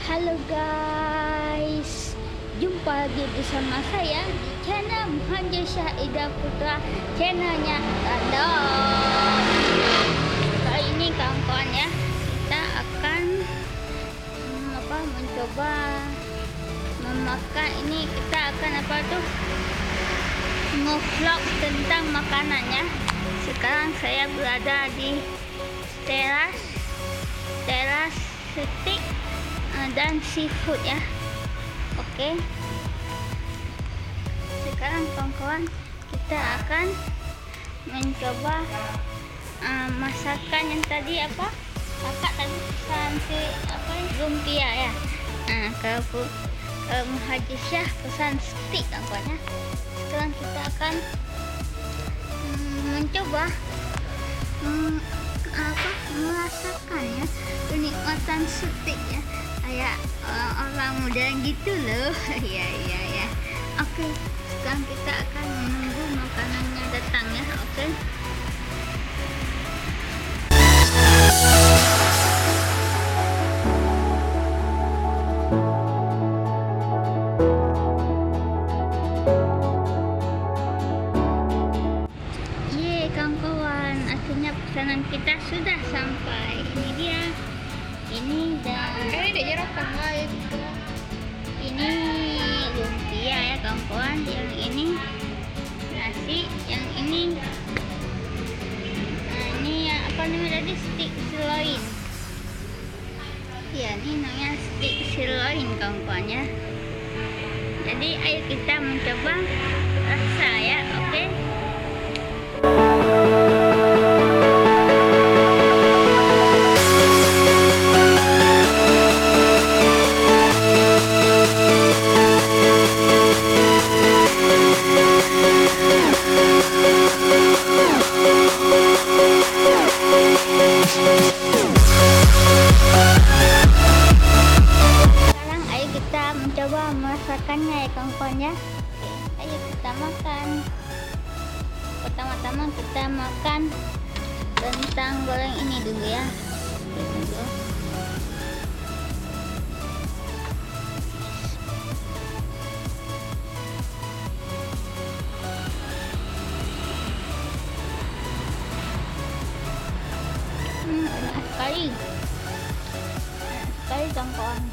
Halo guys, jumpa lagi bersama saya di channel Muhajir Syahida Putra, channelnya Radon. Kali ini kawan-kawan ya, kita akan mencoba memakan ini. Kita akan nge-vlog tentang makanannya. Sekarang saya berada di teras steak dan seafood ya. Oke. Sekarang kawan-kawan, kita akan mencoba masakan yang tadi kakak tadi pesan lumpia ya. Kalau Muhajir Syah pesan steak kawan ya. Sekarang kita akan mencoba merasakannya, kenikmatan steak ya, kayak orang muda gitu loh. ya. Oke, sekarang kita akan menunggu makanannya datang ya. Oke. Kawan-kawan, akhirnya pesanan kita sudah sampai. Ini dia. Ini lumpia ya kawan-kawan. Yang ini nasi, yang ini ini yang tadi steak sirloin. Ya, ini namanya steak sirloin kawan-kawan ya. Jadi ayo kita mencoba rasa ya. Oke. Sekarang ayo kita mencoba merasakannya ya kawan-kawan ya. Oke, ayo kita makan. Pertama-tama kita makan kentang goreng ini dulu ya. Oke, dulu. Enak sekali. Enak sekali kawan-kawan.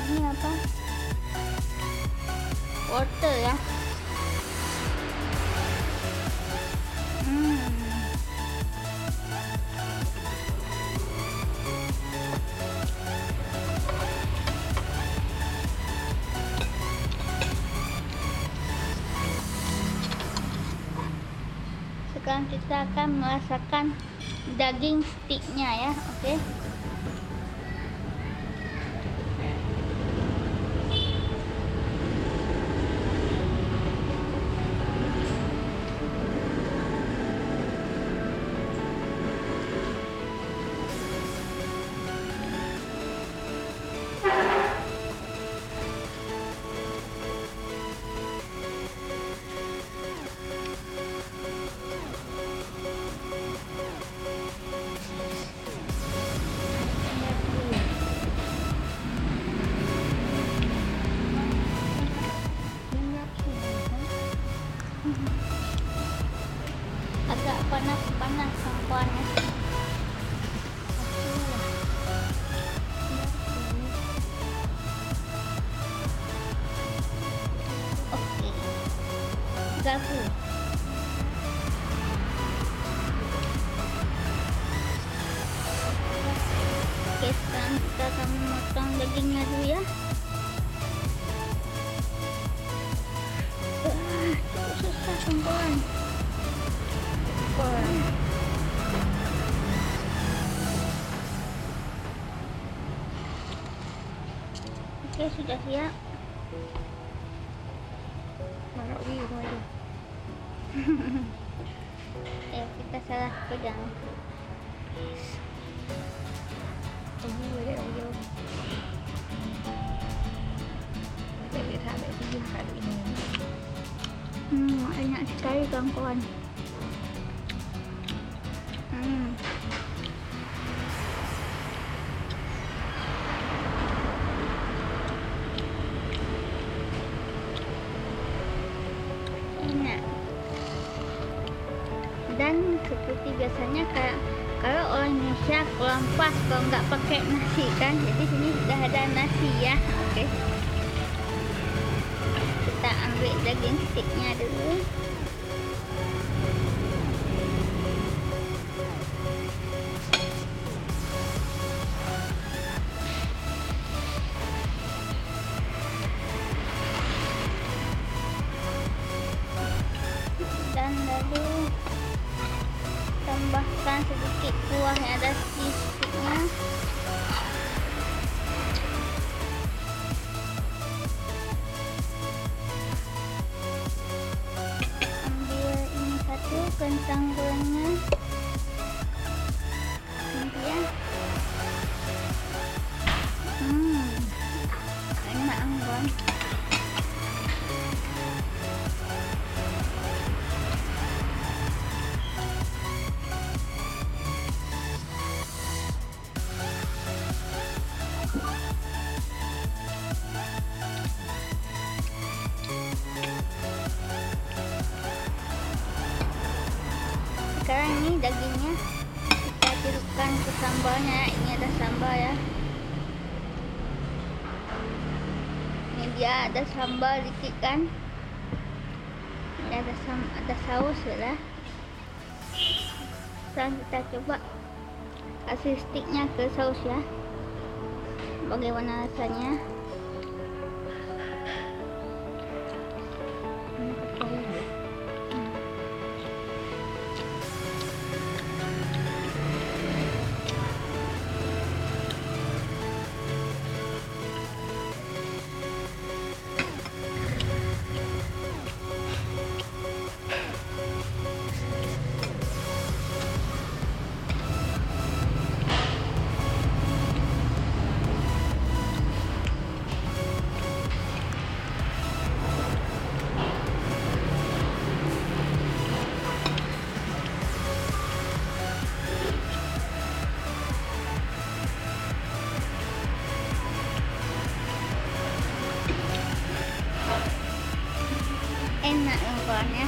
Ini apa? Wortel ya. Sekarang kita akan merasakan daging steaknya ya. Oke. Agak panas kawan-kawan ya. Oke. Gabu. Oke, sekarang kita akan memotong dagingnya dulu ya. Cukup susah kawan-kawan. Oke, sudah siap. Kita salah pegang. Enak sekali kawan-kawan. enak. Dan seperti biasanya kalau orang Indonesia kurang pas kalau nggak pakai nasi kan, jadi sini sudah ada nasi ya. Oke, kita ambil daging stiknya dulu. Dan lalu tambahkan sedikit kuah yang ada di stiknya. Ambil ini satu kentang gorengnya, kemudian enak anggun. Sekarang ini dagingnya kita celupkan ke sambalnya. Ini ada sambal ya. Ini dia ada sambal dikit kan. Ini ada saus ya. Sekarang kita coba kasih stiknya ke saus ya. Bagaimana rasanya? Enak anggunnya.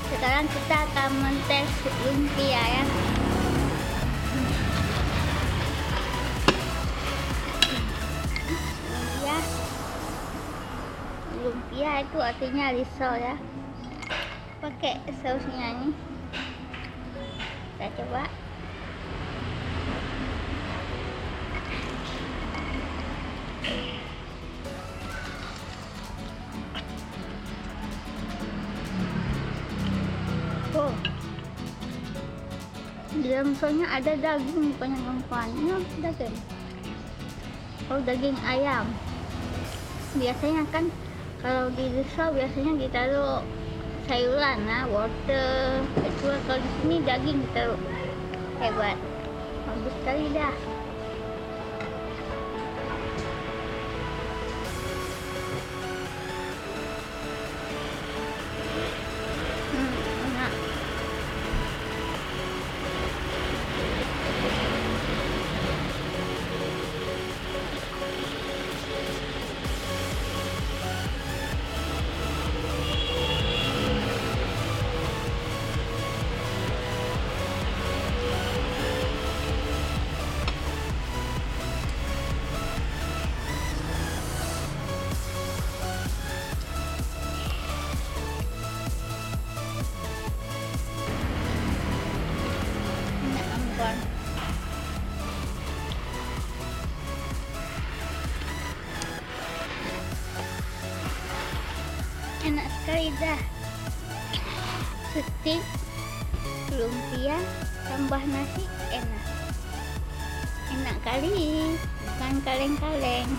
Sekarang kita akan mentes lumpia ya. Lumpia itu artinya risol ya. Pakai sausnya nih. Kita coba. Oh, di dalam misalnya ada daging, bukannya lempahnya daging. Oh, daging ayam. Biasanya kan kalau di desa biasanya ditaruh sayuran, nah, wortel. Kalau di sini daging ditaruh. Hebat, bagus sekali dah. Enak sekali dah. Stik lumpia tambah nasi, enak kali, bukan kaleng-kaleng.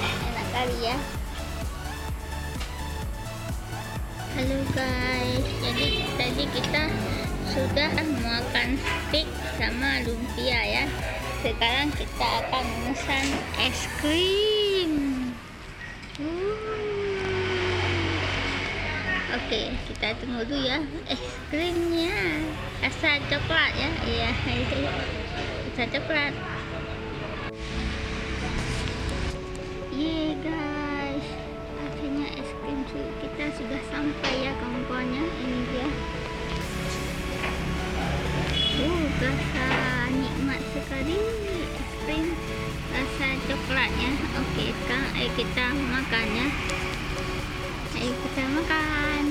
Enak kali ya. Halo guys, jadi tadi kita sudah makan stik sama lumpia ya. Sekarang kita akan memesan es krim. Oke, kita tunggu dulu ya. Es krimnya rasa coklat ya. Iya, rasa coklat. rasa nikmat sekali es krim rasa coklatnya. Oke, sekarang ayo kita makannya. Ayo kita makan.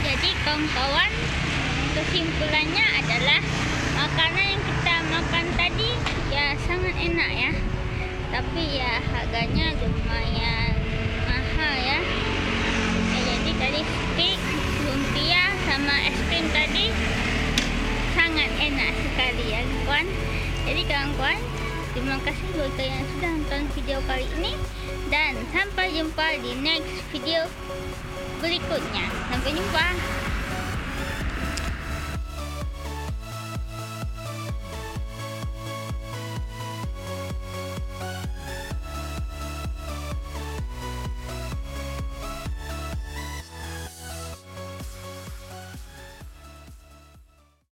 Jadi kawan-kawan, kesimpulannya adalah makanan yang kita makan tadi ya sangat enak ya, tapi ya harganya lumayan mahal ya. Jadi tadi steak, lumpia sama es krim tadi sangat enak sekali ya kawan. Jadi kawan-kawan, terima kasih buat kalian yang sudah nonton video kali ini, dan sampai jumpa di next video berikutnya. Sampai jumpa.